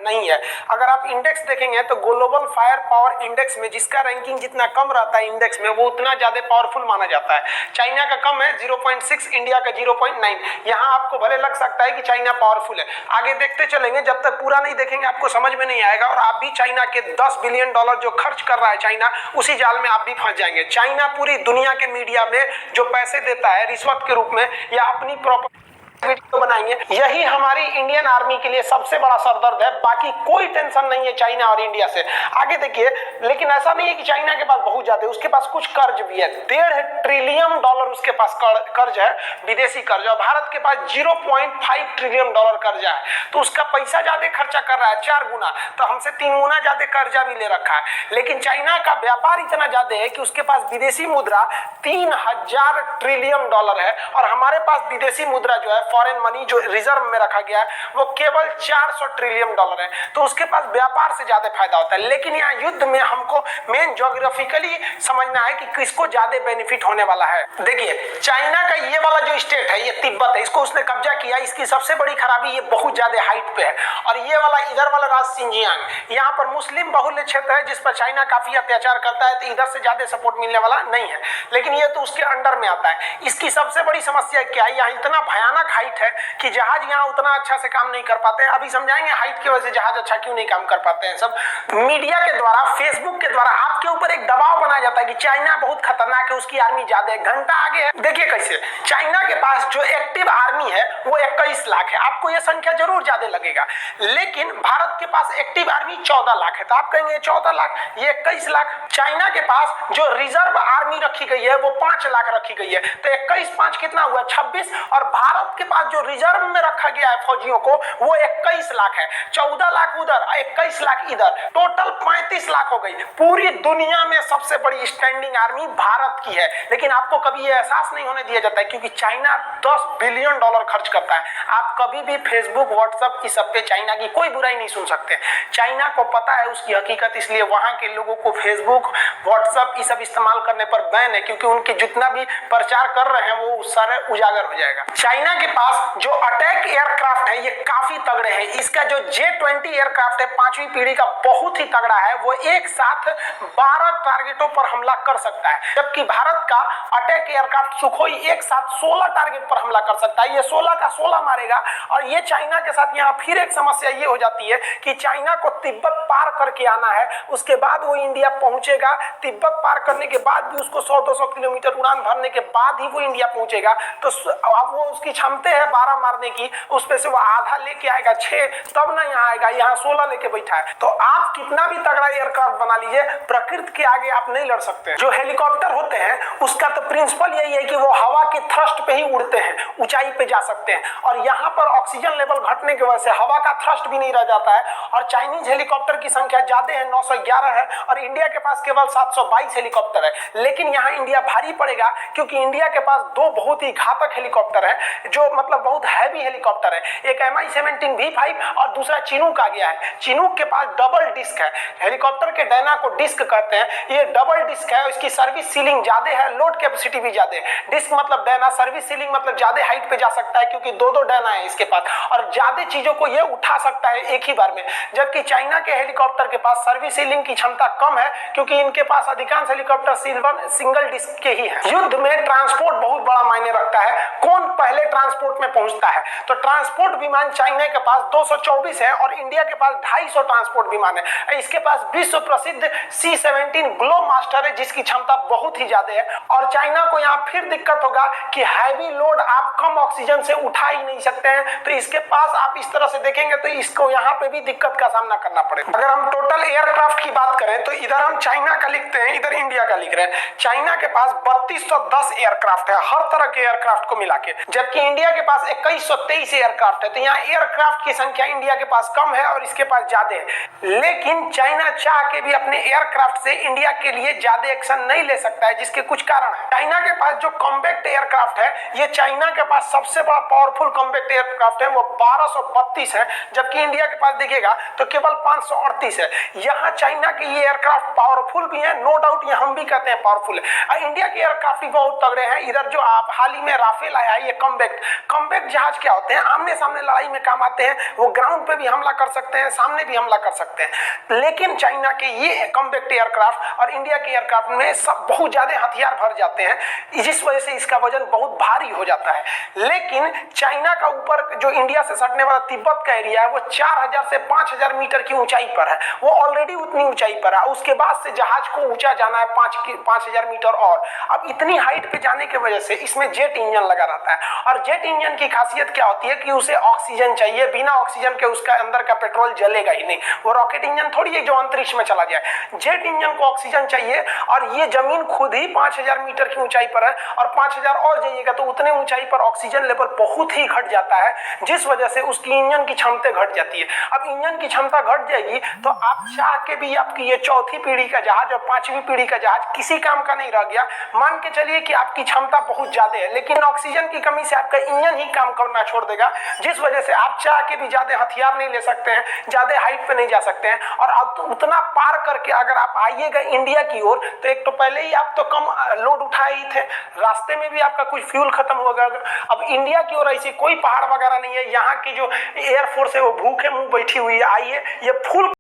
नहीं है। अगर आप इंडेक्स देखेंगे तो ग्लोबल फायर पावर इंडेक्स में जिसका रैंकिंग जितना कम रहता है इंडेक्स में, वो उतना ज्यादा पावरफुल माना जाता है। चाइना का कम है 0.6, इंडिया का 0.9। यहाँ आपको भले लग सकता है कि चाइना पावरफुल है, आगे देखते चलेंगे, जब तक पूरा नहीं देखेंगे आपको समझ में नहीं आएगा। और आप भी चाइना के $10 बिलियन जो खर्च कर रहा है चाइना, उसी जाल में आप भी फंस जाएंगे। चाइना पूरी दुनिया के मीडिया में जो पैसे देता है रिश्वत के रूप में या अपनी प्रॉपर्टी वीडियो बनाएंगे, यही हमारी इंडियन आर्मी के लिए सबसे बड़ा सरदर्द है। बाकी कोई टेंशन नहीं है चाइना और इंडिया से। आगे देखिए, लेकिन ऐसा नहीं है कि चाइना के पास बहुत ज्यादा है, उसके पास कुछ कर्ज भी है। $1.5 ट्रिलियन उसके पास कर्ज है, विदेशी कर्ज। और भारत के पास $0.5 ट्रिलियन कर्जा है, तो उसका पैसा ज्यादा खर्चा कर रहा है 4 गुना, तो हमसे 3 गुना ज्यादा कर्जा भी ले रखा है। लेकिन चाइना का व्यापार इतना ज्यादा है कि उसके पास विदेशी मुद्रा 3000 ट्रिलियन है, और हमारे पास विदेशी मुद्रा जो है, फॉरेन मनी जो रिजर्व में रखा गया है, वो केवल 400 ट्रिलियन है। तो उसके पास व्यापार से ज्यादा फायदा होता है। लेकिन यहाँ युद्ध में हमको मेन ज्योग्राफिकली समझना है कि किसको ज्यादा बेनिफिट होने वाला है। देखिए, चाइना का ये वाला जो स्टेट है, ये तिब्बत है, इसको उसने कब्जा किया। इसकी सबसे बड़ी खराबी ये बहुत ज्यादा हाइट पे है। और ये वाला इधर वाला राज्य सिंजियांग, यहाँ पर मुस्लिम बहुल्य क्षेत्र है जिस पर चाइना काफी अत्याचार करता है, तो इधर से ज्यादा सपोर्ट मिलने वाला नहीं है। लेकिन ये तो उसके अंडर में आता है। इसकी सबसे बड़ी समस्या क्या है, यहाँ इतना भयानक हाइट है कि जहाज यहाँ उतना अच्छा से काम नहीं कर पाते हैं। अभी समझाएंगे हाइट की वजह से जहाज अच्छा क्यों नहीं काम कर पाते हैं। सब मीडिया के द्वारा, फेसबुक के द्वारा आपके ऊपर एक दबाव बनाया जाता है कि चाइना बहुत खतरनाक है, उसकी आर्मी ज्यादा है, घंटा आगे है। देखिए कैसे चाइना के पास जो एक्टिव आर्मी है वो 21 लाख है। आपको ये संख्या जरूर ज्यादा लगेगा, लेकिन भारत के पास एक्टिव आर्मी 14 लाख है। तो आप कहेंगे 14 लाख, ये 21 लाख। चाइना के पास जो रिजर्व आर्मी रखी गई है वो 5 लाख रखी गई है, तो 21 5 कितना हुआ, 26। और भारत के पास जो रिजर्व में रखा गया है फौजियों को, वो 21 लाख है। 14 लाख उधर, 21 लाख इधर, टोटल 35 लाख हो गई। पूरी दुनिया में सबसे बड़ी स्टैंडिंग आर्मी भारत की है। लेकिन आपको कभी ये एहसास नहीं होने दिया जाता है, क्योंकि चाइना $10 बिलियन खर्च करता है। आप कभी भी फेसबुक, व्हाट्सएप की सब पे चाइना की कोई बुराई नहीं सुन सकते। चाइना को पता है उसकी हकीकत, इसलिए वहां के लोगों को फेसबुक, व्हाट्सएप ये सब इस्तेमाल करने पर बैन है, क्योंकि उनके जितना भी प्रचार कर रहे हैं वो सारे उजागर हो जाएगा। चाइना के पास जो अटैक एयरक्राफ्ट है ये काफी तगड़े हैं। इसका जो J-20 एयरक्राफ्ट है 5वीं पीढ़ी का, बहुत ही तगड़ा है। वो एक साथ 12 टारगेटों पर हमला कर सकता है, जबकि भारत का अटैक एयरक्राफ्ट सुखोई एक साथ 16 टारगेट पर हमला कर सकता है। ये 16 का 16 मारेगा। और ये चाइना के साथ यहाँ फिर एक समस्या ये हो जाती है कि चाइना को तिब्बत पार करके आना है, उसके बाद वो इंडिया पहुंचेगा। तिब्बत पार करने के बाद भी उसको 100-200 किलोमीटर उड़ान भरने के बाद ही वो इंडिया पहुंचेगा। तो अब वो उसकी क्षमता है 12 मारने की, उस पे से वो आधा लेके आएगा 6, तब ना यहाँ आएगा। यहाँ 16 लेके बैठा है। तो आप कितना भी तगड़ा एयरक्राफ्ट बना लीजिए, प्रकृति के आगे आप नहीं लड़ सकते। जो हेलीकॉप्टर होते हैं उसका तो प्रिंसिपल यही है कि वो हवा के थ्रस्ट पे ही उड़ते हैं, ऊंचाई पे जा सकते हैं। और यहाँ पर ऑक्सीजन लेवल घटने की वजह से हवा का थ्रस्ट भी नहीं रह जाता है। और चाइनीज हेलीकॉप्टर की संख्या ज्यादा है, 911 है, और इंडिया के पास केवल 722 हेलीकॉप्टर है। लेकिन यहाँ इंडिया भारी पड़ेगा, क्योंकि इंडिया के पास 2 बहुत ही घातक हेलीकॉप्टर है, जो मतलब बहुत हैवी हेलीकॉप्टर है। एक Mi-17 V5 और दूसरा चिनूक आ गया है। चिनूक के पास डबल डिस्क है, हेलीकॉप्टर के डैना को डिस्क कहते हैं। ये डबल डिस्क है, इसकी सर्विस सीलिंग ज्यादा है, लोड कैपेसिटी भी ज्यादा है। डिस्क मतलब डैना, सर्विस सीलिंग मतलब ज्यादा हाइट पे जा सकता है, क्योंकि 2-2 डैना है इसके पास, और ज्यादा चीजों को ये उठा सकता है एक ही बार में। जबकि चाइना के हेलीकॉप्टर के पास सर्विस सीलिंग की क्षमता कम है, क्योंकि इनके पास अधिकांश हेलीकॉप्टर सिंगल डिस्क के ही है। युद्ध में ट्रांसपोर्ट बहुत बड़ा मायने रखता है, कौन पहले ट्रांसपोर्ट में पहुंचता है। तो ट्रांसपोर्ट विमान चाइना के पास 224 है और इंडिया के पास 250 ट्रांसपोर्ट विमान है। इसके पास विश्व प्रसिद्ध C-17 ग्लोब मास्टर है, जिसकी क्षमता बहुत ही ज्यादा है। और चाइना को यहाँ फिर दिक्कत होगा कि हैवी लोड आप कम ऑक्सीजन से उठा ही नहीं सकते हैं, तो इसके पास आप इस तरह से देखेंगे तो इसको यहाँ पे भी दिक्कत का सामना करना पड़ेगा। अगर हम टोटल एयरक्राफ्ट की बात करें तो इधर हम चाइना का लिखते हैं, इधर इंडिया का लिख रहे हैं। चाइना के पास 3210 एयरक्राफ्ट है, हर तरह के एयरक्राफ्ट को मिला के, जबकि इंडिया के पास 2123 एयरक्राफ्ट है। तो यहाँ एयरक्राफ्ट की संख्या इंडिया के पास कम है और इसके पास ज्यादा है। लेकिन चाइना चाह के भी अपने एयरक्राफ्ट से इंडिया के लिए ज्यादा एक्शन नहीं ले सकता है, जिसके कुछ कारण है। चाइना के पास जो कॉम्पैक्ट एयरक्राफ्ट है, ये चाइना के पास सबसे बड़ा पावरफुल कॉम्पैक्ट एयरक्राफ्ट है, वो 1232 है, जबकि इंडिया के पास देखिएगा तो केवल 538 है। यहाँ चाइना के ये एयरक्राफ्ट पावरफुल भी है, नो डाउट, ये हम भी कहते हैं पावरफुल है। इंडिया के एयरक्राफ्ट भी बहुत तगड़े हैं। इधर जो आप हाल ही में राफेल आया है, ये कॉम्पैक्ट कॉम्बैट जहाज क्या होते हैं, आमने सामने लड़ाई में काम आते हैं, वो ग्राउंड पे भी हमला कर सकते हैं, सामने भी हमला कर सकते हैं। लेकिन चाइना के ये कॉम्बैट एयरक्राफ्ट और इंडिया के एयरक्राफ्ट में सब बहुत ज्यादा हथियार भर जाते हैं, जिस वजह से इसका वजन बहुत भारी हो जाता है। लेकिन चाइना का ऊपर जो इंडिया से सटने वाला तिब्बत का एरिया है वो 4000 से 5000 मीटर की ऊंचाई पर है, वो ऑलरेडी उतनी ऊंचाई पर है। उसके बाद से जहाज को ऊंचा जाना है 5000 मीटर और। अब इतनी हाइट पे जाने की वजह से इसमें जेट इंजन लगा रहता है, और जेट इंजन की खासियत क्या होती है कि उसे ऑक्सीजन चाहिए, बिना ऑक्सीजन के उसका अंदर का पेट्रोल जलेगा ही नहीं। वो रॉकेट इंजन थोड़ी है जो अंतरिक्ष में चला जाए, जेट इंजन को ऑक्सीजन चाहिए। और ये जमीन खुद ही 5000 मीटर की ऊंचाई पर है, और 5000 और जाइएगा तो उतने ऊंचाई पर ऑक्सीजन लेवल बहुत ही घट जाता है, जिस वजह से उसकी इंजन की क्षमता घट जाती है। अब इंजन की क्षमता घट जाएगी तो आप चाह के भी आपकी ये चौथी पीढ़ी का जहाज और पांचवी पीढ़ी का जहाज किसी काम का नहीं रह गया। मान के चलिए कि आपकी क्षमता बहुत ज्यादा है, लेकिन ऑक्सीजन की कमी से आपका इंजन ही काम करना छोड़ देगा, जिस वजह से आप चाह के भी ज्यादा हथियार नहीं ले सकते हैं, ज्यादा हाइट पे नहीं जा सकते हैं। और अब तो उतना पार करके अगर आप आइएगा इंडिया की ओर तो एक तो पहले ही आप तो कम लोड उठाए ही थे, रास्ते में भी आपका कुछ फ्यूल खत्म होगा। अब इंडिया की ओर ऐसी कोई पहाड़ वगैरह नहीं है, यहाँ की जो एयरफोर्स है वो भूखे मुंह बैठी हुई है। आइए ये फुल